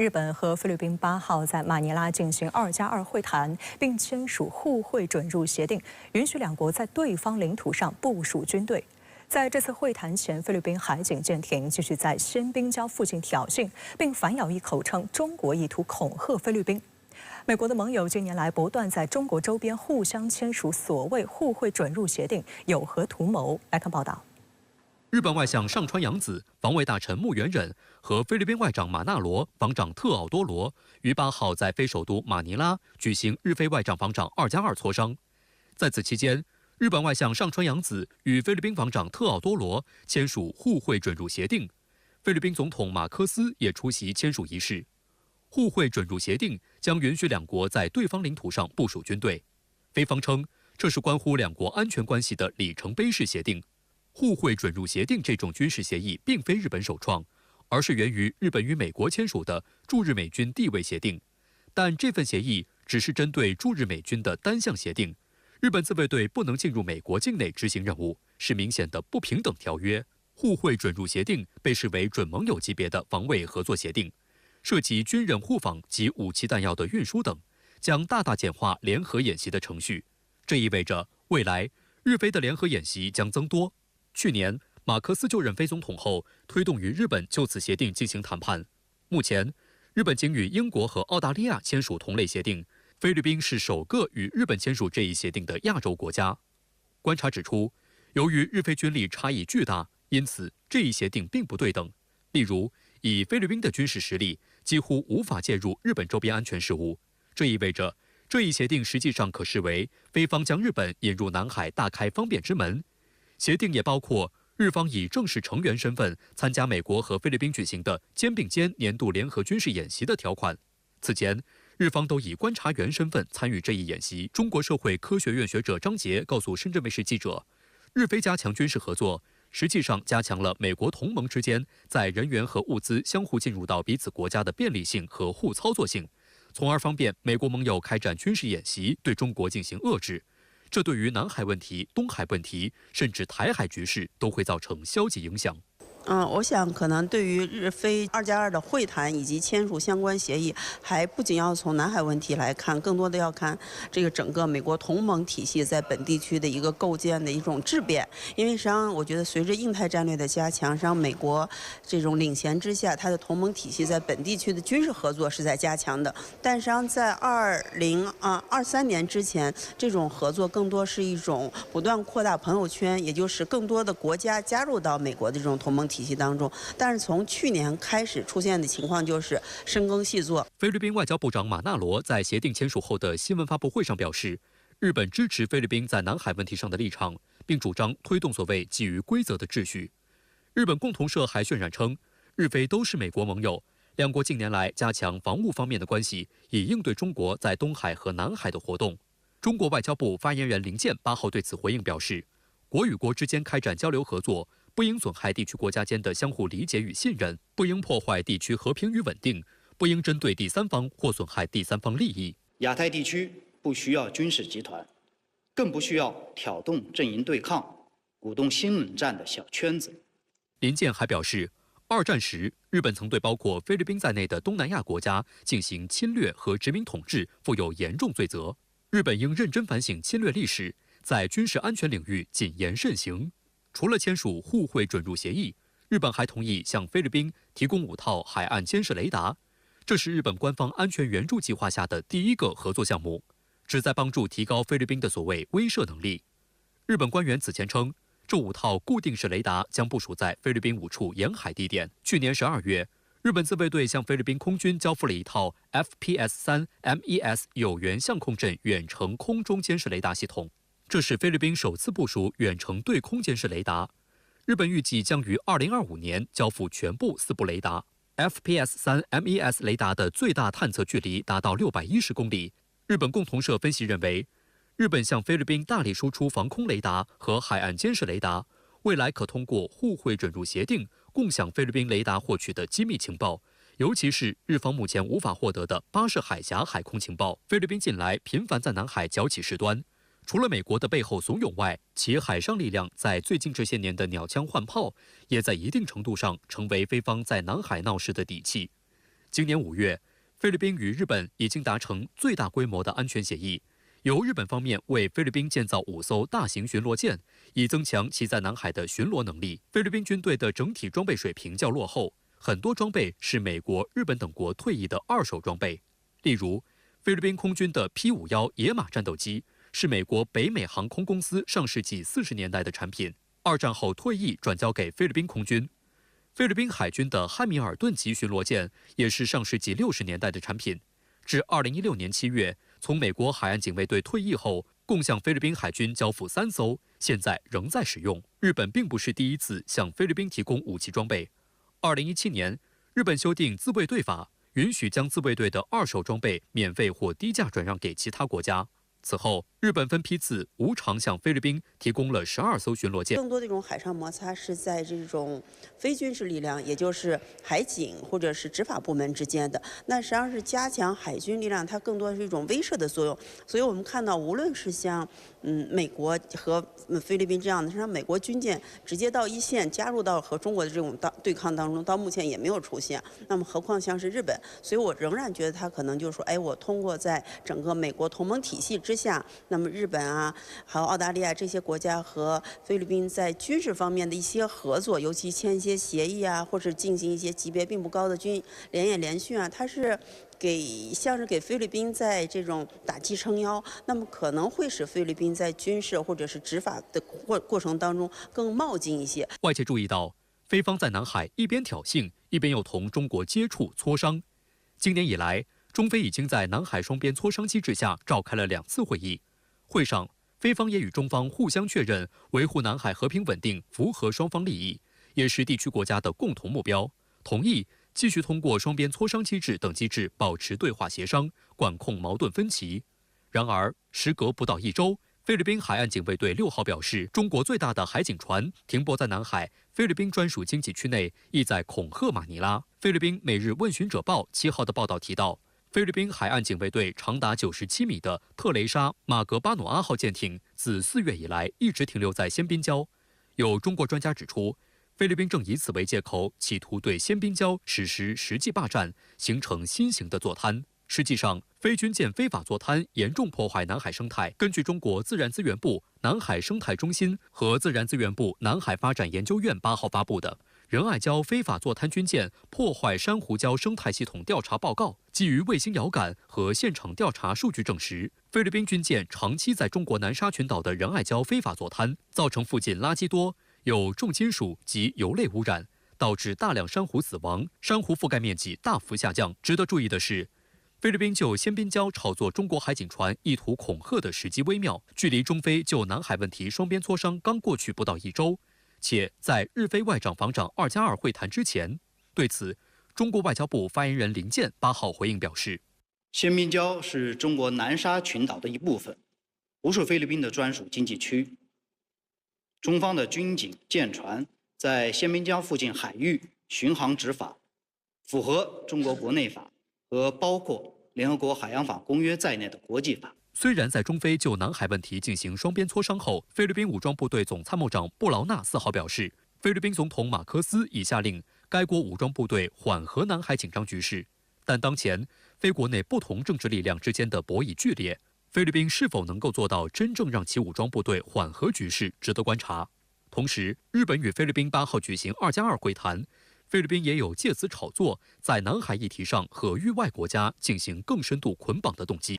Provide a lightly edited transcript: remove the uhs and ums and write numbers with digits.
日本和菲律宾8号在马尼拉进行2+2会谈，并签署互惠准入协定，允许两国在对方领土上部署军队。在这次会谈前，菲律宾海警舰艇继续在仙宾礁附近挑衅，并反咬一口称中国意图恐吓菲律宾。美国的盟友近年来不断在中国周边互相签署所谓互惠准入协定，有何图谋？来看报道。日本外相上川洋子、防卫大臣木原忍和菲律宾外长马纳罗、防长特奥多罗于8号在菲首都马尼拉举行日菲外长防长2+2磋商。在此期间，日本外相上川洋子与菲律宾防长特奥多罗签署互惠准入协定，菲律宾总统马科斯也出席签署仪式。互惠准入协定将允许两国在对方领土上部署军队。菲方称，这是关乎两国安全关系的里程碑式协定。互惠准入协定这种军事协议并非日本首创，而是源于日本与美国签署的驻日美军地位协定。但这份协议只是针对驻日美军的单项协定，日本自卫队不能进入美国境内执行任务，是明显的不平等条约。互惠准入协定被视为准盟友级别的防卫合作协定，涉及军人互访及武器弹药的运输等，将大大简化联合演习的程序。这意味着未来日菲的联合演习将增多。去年，马克思就任菲总统后，推动与日本就此协定进行谈判。目前，日本仅与英国和澳大利亚签署同类协定，菲律宾是首个与日本签署这一协定的亚洲国家。观察指出，由于日菲军力差异巨大，因此这一协定并不对等。例如，以菲律宾的军事实力，几乎无法介入日本周边安全事务。这意味着，这一协定实际上可视为菲方将日本引入南海大开方便之门。协定也包括日方以正式成员身份参加美国和菲律宾举行的肩并肩年度联合军事演习的条款。此前，日方都以观察员身份参与这一演习。中国社会科学院学者张杰告诉深圳卫视记者，日菲加强军事合作，实际上加强了美国同盟之间在人员和物资相互进入到彼此国家的便利性和互操作性，从而方便美国盟友开展军事演习对中国进行遏制。这对于南海问题、东海问题，甚至台海局势都会造成消极影响。我想可能对于日菲2+2的会谈以及签署相关协议，还不仅要从南海问题来看，更多的要看这个整个美国同盟体系在本地区的一个构建的一种质变。因为实际上，我觉得随着印太战略的加强，实际上美国这种领衔之下，它的同盟体系在本地区的军事合作是在加强的。但实际上，在2023年之前，这种合作更多是一种不断扩大朋友圈，也就是更多的国家加入到美国的这种同盟体系当中，但是从去年开始出现的情况就是深耕细作。菲律宾外交部长马纳罗在协定签署后的新闻发布会上表示，日本支持菲律宾在南海问题上的立场，并主张推动所谓基于规则的秩序。日本共同社还渲染称，日菲都是美国盟友，两国近年来加强防务方面的关系，以应对中国在东海和南海的活动。中国外交部发言人林健8号对此回应表示，国与国之间开展交流合作，不应损害地区国家间的相互理解与信任，不应破坏地区和平与稳定，不应针对第三方或损害第三方利益。亚太地区不需要军事集团，更不需要挑动阵营对抗、鼓动新冷战的小圈子。林健还表示，二战时日本曾对包括菲律宾在内的东南亚国家进行侵略和殖民统治，负有严重罪责。日本应认真反省侵略历史，在军事安全领域谨言慎行。除了签署互惠准入协议，日本还同意向菲律宾提供5套海岸监视雷达，这是日本官方安全援助计划下的第一个合作项目，旨在帮助提高菲律宾的所谓威慑能力。日本官员此前称，这5套固定式雷达将部署在菲律宾5处沿海地点。去年12月，日本自卫队向菲律宾空军交付了一套 FPS-3 MES 有源相控阵远程空中监视雷达系统。这是菲律宾首次部署远程对空监视雷达，日本预计将于2025年交付全部4部雷达。FPS-3 MES 雷达的最大探测距离达到610公里。日本共同社分析认为，日本向菲律宾大力输出防空雷达和海岸监视雷达，未来可通过互惠准入协定共享菲律宾雷达获取的机密情报，尤其是日方目前无法获得的巴士海峡海空情报。菲律宾近来频繁在南海搅起事端，除了美国的背后怂恿外，其海上力量在最近这些年的鸟枪换炮，也在一定程度上成为菲方在南海闹事的底气。今年5月，菲律宾与日本已经达成最大规模的安全协议，由日本方面为菲律宾建造5艘大型巡逻舰，以增强其在南海的巡逻能力。菲律宾军队的整体装备水平较落后，很多装备是美国、日本等国退役的2手装备。例如，菲律宾空军的 P-51野马战斗机是美国北美航空公司上世纪40年代的产品，2战后退役转交给菲律宾空军。菲律宾海军的汉密尔顿级巡逻舰也是上世纪60年代的产品，至2016年7月，从美国海岸警卫队退役后，共向菲律宾海军交付3艘，现在仍在使用。日本并不是第一次向菲律宾提供武器装备。2017年，日本修订自卫队法，允许将自卫队的2手装备免费或低价转让给其他国家。此后，日本分批次无偿向菲律宾提供了12艘巡逻舰。更多的这种海上摩擦是在这种非军事力量，也就是海警或者是执法部门之间的。那实际上是加强海军力量，它更多是一种威慑的作用。所以我们看到，无论是像美国和菲律宾这样的，实际上美国军舰直接到一线，加入到和中国的这种对抗当中，到目前也没有出现。那么何况像是日本，所以我仍然觉得他可能就是说，我通过在整个美国同盟体系之下，那么日本啊，还有澳大利亚这些国家和菲律宾在军事方面的一些合作，尤其签一些协议啊，或者进行一些级别并不高的军联演联训啊，它是像是给菲律宾在这种打击撑腰，那么可能会使菲律宾在军事或者是执法的过程当中更冒进一些。外界注意到，菲方在南海一边挑衅，一边又同中国接触磋商。今年以来，中菲已经在南海双边磋商机制下召开了2次会议。会上，菲方也与中方互相确认维护南海和平稳定符合双方利益，也是地区国家的共同目标，同意继续通过双边磋商机制等机制保持对话协商，管控矛盾分歧。然而，时隔不到1周，菲律宾海岸警卫队6号表示，中国最大的海警船停泊在南海菲律宾专属经济区内，意在恐吓马尼拉。菲律宾《每日问询者报》7号的报道提到，菲律宾海岸警卫队长达97米的特雷莎·马格巴努阿号舰艇自4月以来一直停留在仙宾礁。有中国专家指出，菲律宾正以此为借口，企图对仙宾礁实施实际霸占，形成新型的坐滩。实际上，菲军舰非法坐滩严重破坏南海生态。根据中国自然资源部南海生态中心和自然资源部南海发展研究院8号发布的仁爱礁非法坐滩军舰破坏珊瑚礁生态系统调查报告，基于卫星遥感和现场调查数据证实，菲律宾军舰长期在中国南沙群岛的仁爱礁非法坐滩，造成附近垃圾多，有重金属及油类污染，导致大量珊瑚死亡，珊瑚覆盖面积大幅下降。值得注意的是，菲律宾就仙宾礁炒作中国海警船意图恐吓的时机微妙，距离中菲就南海问题双边磋商刚过去不到1周，且在日菲外长防长2+2会谈之前。对此，中国外交部发言人林健8号回应表示，仙宾礁是中国南沙群岛的一部分，不是菲律宾的专属经济区。中方的军警舰船在仙宾礁附近海域巡航执法，符合中国国内法和包括联合国海洋法公约在内的国际法。虽然在中菲就南海问题进行双边磋商后，菲律宾武装部队总参谋长布劳纳4号表示，菲律宾总统马科斯已下令该国武装部队缓和南海紧张局势，但当前菲国内不同政治力量之间的博弈剧烈，菲律宾是否能够做到真正让其武装部队缓和局势，值得观察。同时，日本与菲律宾8号举行2+2会谈，菲律宾也有借此炒作在南海议题上和域外国家进行更深度捆绑的动机。